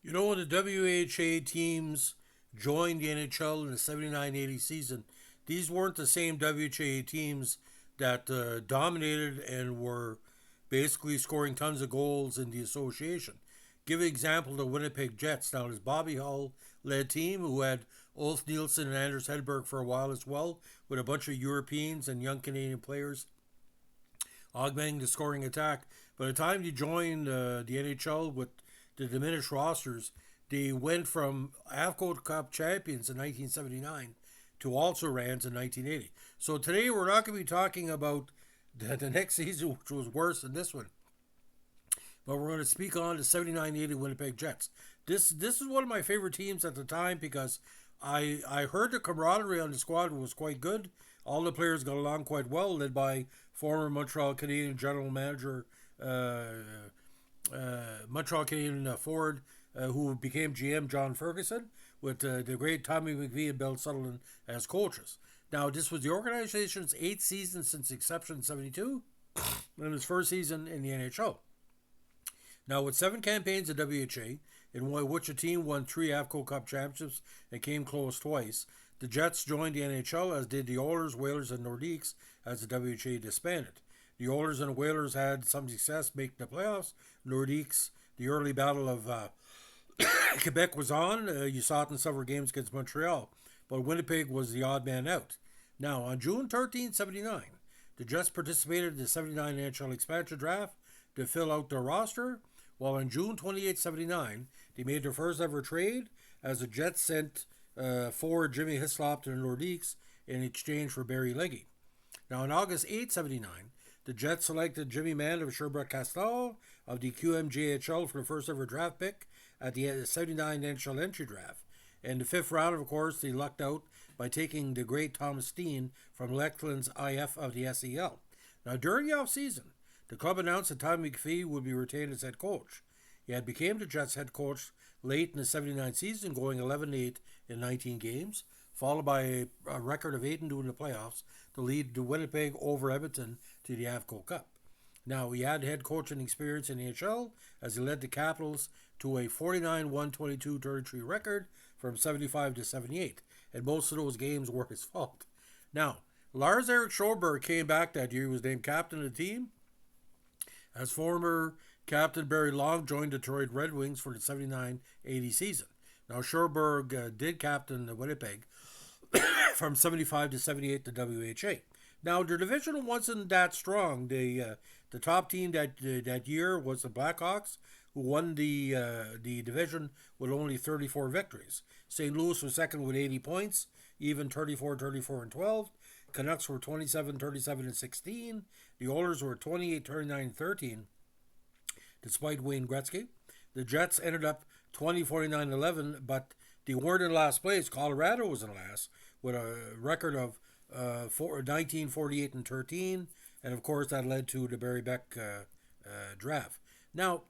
You know, when the WHA teams joined the NHL in the 79-80 season, these weren't the same WHA teams that dominated and were basically scoring tons of goals in the association. Give an example the Winnipeg Jets. Now, this Bobby Hull led team who had Ulf Nielsen and Anders Hedberg for a while as well, with a bunch of Europeans and young Canadian players augmenting the scoring attack. By the time they joined the NHL with the diminished rosters, they went from AFCO Cup champions in 1979 to also rans in 1980. So today we're not going to be talking about the next season, which was worse than this one, but we're going to speak on the 79-80 Winnipeg Jets. This is one of my favorite teams at the time because I heard the camaraderie on the squad was quite good. All the players got along quite well, led by former Montreal Canadian general manager, Montreal Canadian Ford, who became GM John Ferguson, with the great Tommy McVie and Bill Sutherland as coaches. Now, this was the organization's 8th season since inception in 72, and his first season in the NHL. Now, with 7 campaigns at WHA, in which the team won 3 AFCO Cup championships and came close twice, the Jets joined the NHL, as did the Oilers, Whalers, and Nordiques, as the WHA disbanded. The Oilers and Whalers had some success making the playoffs. Nordiques, the early battle of Quebec was on. You saw it in several games against Montreal. But Winnipeg was the odd man out. Now, on June 13, 79, the Jets participated in the 79 NHL expansion draft to fill out their roster, while on June 28, 79, they made their first ever trade as the Jets sent forward Jimmy Hislop to the Nordiques in exchange for Barry Legge. Now, on August 8, 79, the Jets selected Jimmy Mann of Sherbrooke Castle of the QMJHL for the first ever draft pick at the 79 NHL entry draft. In the 5th round, of course, they lucked out by taking the great Thomas Steen from Lechland's IF of the SEL. Now, during the offseason, the club announced that Tommy McPhee would be retained as head coach. He had become the Jets head coach late in the 79 season, going 11-8 in 19 games, followed by a record of 8-2 in the playoffs to lead the Winnipeg over Edmonton to the AFCO Cup. Now, he had head coaching experience in the NHL as he led the Capitals to a 49-1-22 33 record from 75 to 78, and most of those games were his fault. Now, Lars-Erik Sjöberg came back that year. He was named captain of the team, as former captain Barry Long joined the Detroit Red Wings for the 79-80 season. Now, Sjöberg did captain the Winnipeg from 75 to 78 to WHA. Now, the division wasn't that strong. The top team that year was the Blackhawks, who won the division with only 34 victories. St. Louis was second with 80 points, even 34-34-12. Canucks were 27-37-16. The Oilers were 28-39-13, despite Wayne Gretzky. The Jets ended up 20-49-11, but they weren't in last place. Colorado was in last with a record of 19-48-13, and of course that led to the Barry Beck draft. Now,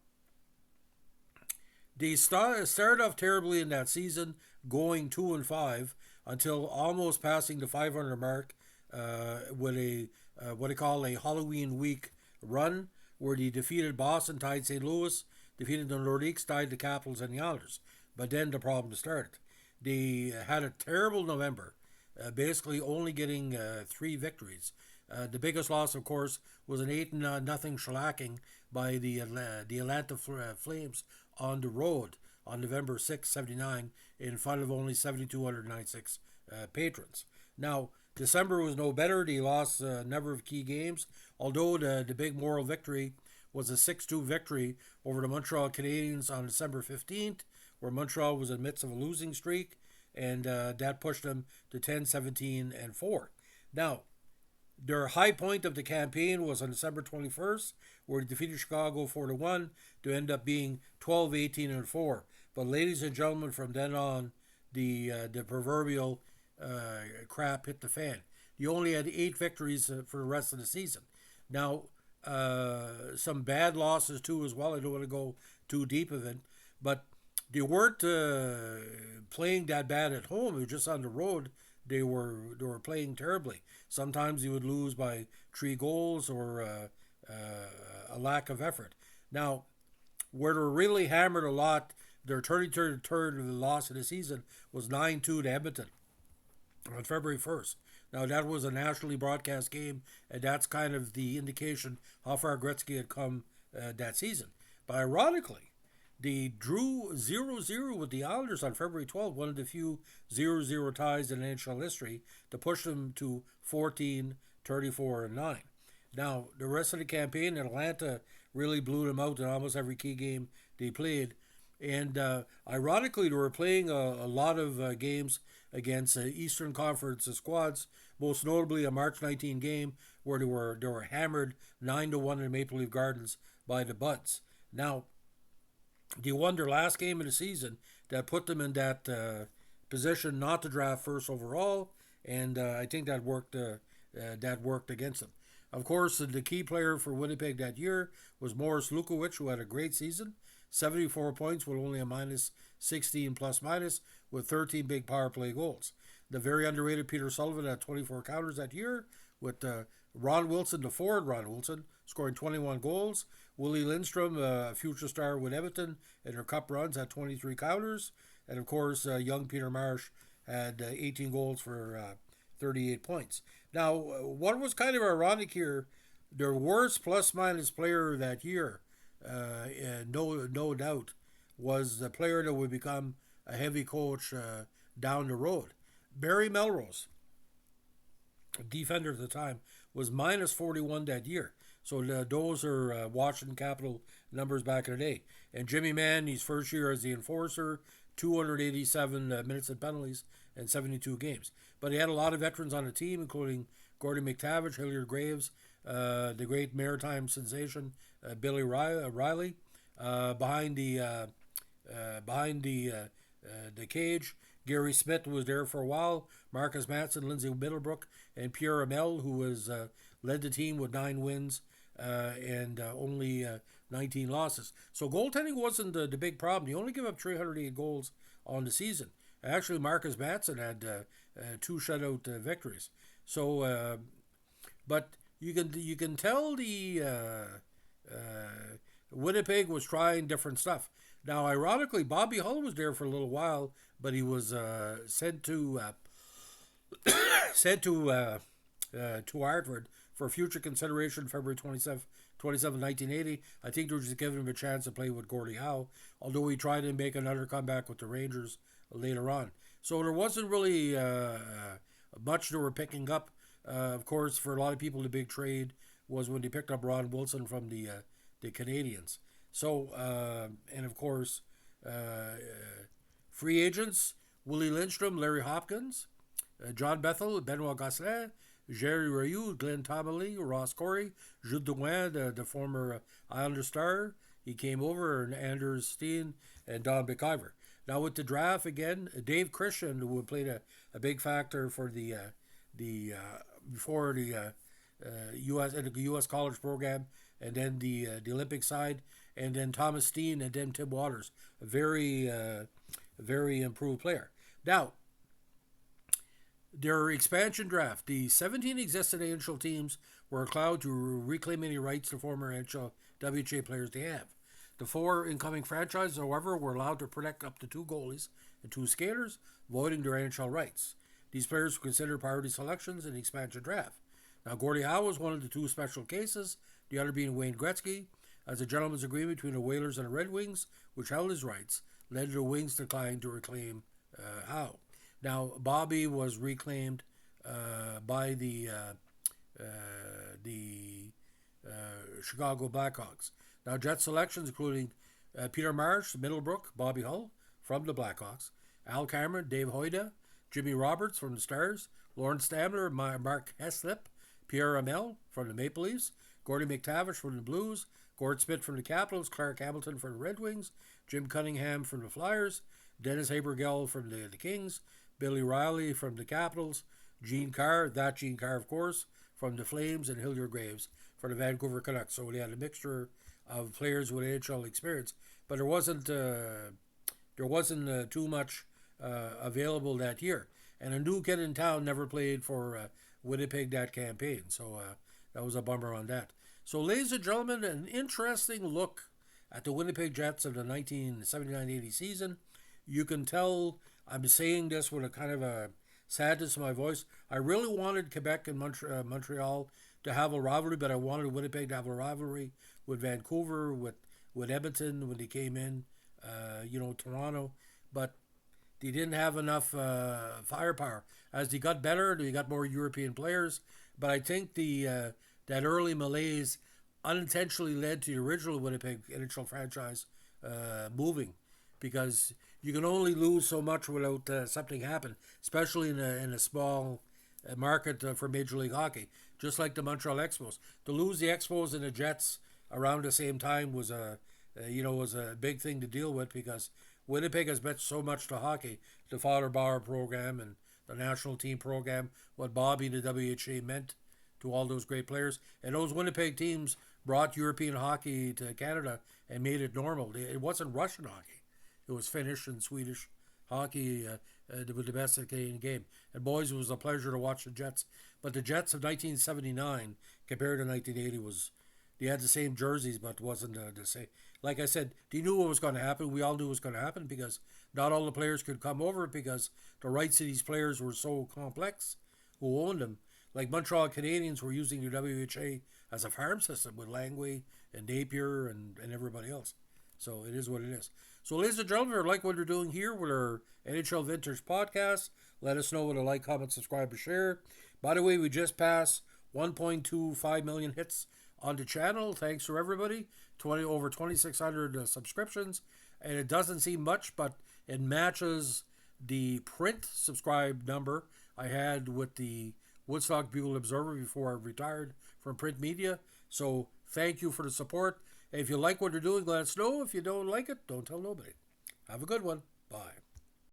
they started off terribly in that season, going 2-5 until almost passing the 500 mark with a what they call a Halloween week run, where they defeated Boston, tied St. Louis, defeated the Nordiques, tied the Capitals and the Islanders. But then the problem started. They had a terrible November, basically only getting 3 victories. The biggest loss, of course, was an 8-0 shellacking by the Atlanta Flames on the road on November 6, 79, in front of only 7,296 patrons. Now, December was no better. They lost a number of key games, although the big moral victory was a 6-2 victory over the Montreal Canadiens on December 15th, where Montreal was in the midst of a losing streak, and that pushed them to 10-17-4. Now, their high point of the campaign was on December 21st, where they defeated Chicago 4-1 to end up being 12-18-4. But ladies and gentlemen, from then on, the proverbial crap hit the fan. You only had 8 victories for the rest of the season. Now, some bad losses too as well. I don't want to go too deep of it, but they weren't playing that bad at home. They were just on the road. They were playing terribly. Sometimes they would lose by 3 goals or a lack of effort. Now, where they were really hammered a lot their 33rd loss of the season was 9-2 to Edmonton on February 1st. Now, that was a nationally broadcast game, and that's kind of the indication how far Gretzky had come that season. But ironically, they drew 0-0 with the Islanders on February 12th, one of the few 0-0 ties in NHL history, to push them to 14, 34, and 9. Now, the rest of the campaign, Atlanta really blew them out in almost every key game they played. And ironically, they were playing a lot of games against Eastern Conference squads, most notably a March 19 game where they were hammered 9-1 in Maple Leaf Gardens by the Buds. Now, they won their last game of the season that put them in that position not to draft first overall, and I think that worked against them. Of course, the key player for Winnipeg that year was Morris Lukowicz, who had a great season, 74 points with only a minus 16 plus minus, with 13 big power play goals. The very underrated Peter Sullivan had 24 counters that year, with Ron Wilson, the forward Ron Wilson, scoring 21 goals. Willie Lindstrom, a future star with Edmonton, in their cup runs had 23 counters. And of course, young Peter Marsh had 18 goals for 38 points. Now, what was kind of ironic here, their worst plus-minus player that year, no doubt, was the player that would become a heavy coach down the road. Barry Melrose, defender at the time, was minus 41 that year. So those are Washington Capital numbers back in the day. And Jimmy Mann, his first year as the enforcer, 287 minutes and penalties and 72 games. But he had a lot of veterans on the team, including Gordon McTavish, Hilliard Graves, the great maritime sensation Billy Riley, behind the cage. Gary Smith was there for a while. Marcus Matson, Lindsay Middlebrook, and Pierre Amel, who was led the team with 9 wins and only 19 losses. So goaltending wasn't the big problem. He only gave up 308 goals on the season. Actually, Marcus Matson had 2 shutout victories. So, but you can tell the Winnipeg was trying different stuff. Now, ironically, Bobby Hull was there for a little while, but he was sent to Hartford for future consideration February 27, 1980. I think they were just giving him a chance to play with Gordie Howe, although he tried to make another comeback with the Rangers later on. So there wasn't really much they were picking up. Of course, for a lot of people, the big trade was when they picked up Ron Wilson from the Canadiens. So, and of course, free agents, Willie Lindstrom, Larry Hopkins, John Bethel, Benoit Gosselin, Jerry Ryu, Glenn Tommely, Ross Corey, Jules Drouin, the former Islander star. He came over, and Anders Steen and Don McIver. Now with the draft again, Dave Christian, who played a big factor for the U.S. college program, and then the Olympic side, and then Thomas Steen, and then Tim Waters, a very improved player. Now, their expansion draft, the 17 existing NHL teams were allowed to reclaim any rights to former NHL WHA players they have. The 4 incoming franchises, however, were allowed to protect up to 2 goalies and 2 skaters, voiding their NHL rights. These players were considered priority selections in the expansion draft. Now, Gordie Howe was one of the 2 special cases, the other being Wayne Gretzky, as a gentleman's agreement between the Whalers and the Red Wings, which held his rights, led to the Wings declining to reclaim Howe. Now, Bobby was reclaimed by the Chicago Blackhawks. Now, Jet selections including Peter Marsh, Middlebrook, Bobby Hull from the Blackhawks, Al Cameron, Dave Hoyda, Jimmy Roberts from the Stars, Lawrence Stamler, Mark Heslip, Pierre Amel from the Maple Leafs, Gordie McTavish from the Blues, Gord Smith from the Capitals, Clark Hamilton from the Red Wings, Jim Cunningham from the Flyers, Dennis Habergel from the Kings, Billy Riley from the Capitals, Gene Carr, of course, from the Flames, and Hilliard Graves for the Vancouver Canucks. So we had a mixture of players with AHL experience, but there wasn't too much available that year. And a new kid in town never played for Winnipeg that campaign, so that was a bummer on that. So, ladies and gentlemen, an interesting look at the Winnipeg Jets of the 1979-80 season. You can tell I'm saying this with a kind of a sadness in my voice. I really wanted Quebec and Montreal to have a rivalry, but I wanted Winnipeg to have a rivalry with Vancouver, with Edmonton when they came in, Toronto. But they didn't have enough firepower. As they got better, they got more European players. But I think that early malaise unintentionally led to the original Winnipeg NHL franchise moving, because you can only lose so much without something happen, especially in a small market for Major League Hockey. Just like the Montreal Expos, to lose the Expos and the Jets around the same time was a big thing to deal with, because Winnipeg has meant so much to hockey, the Father Bauer program and the national team program, what Bobby and the WHA meant to all those great players. And those Winnipeg teams brought European hockey to Canada and made it normal. It wasn't Russian hockey. It was Finnish and Swedish hockey with the best of the Canadian game. And boys, it was a pleasure to watch the Jets. But the Jets of 1979 compared to 1980 they had the same jerseys, but it wasn't the same. Like I said, they knew what was going to happen. We all knew what was going to happen, because not all the players could come over, because the rights of these players were so complex. Who owned them? Like Montreal Canadiens were using the WHA as a farm system with Langley and Napier and everybody else. So it is what it is. So, ladies and gentlemen, if you like what we're doing here with our NHL Vintage podcast, let us know with a like, comment, subscribe, or share. By the way, we just passed 1.25 million hits on the channel. Thanks to everybody. Over 2,600 subscriptions. And it doesn't seem much, but it matches the print subscribe number I had with the Woodstock Bugle Observer before I retired from print media. So thank you for the support. If you like what you're doing, let us know. If you don't like it, don't tell nobody. Have a good one.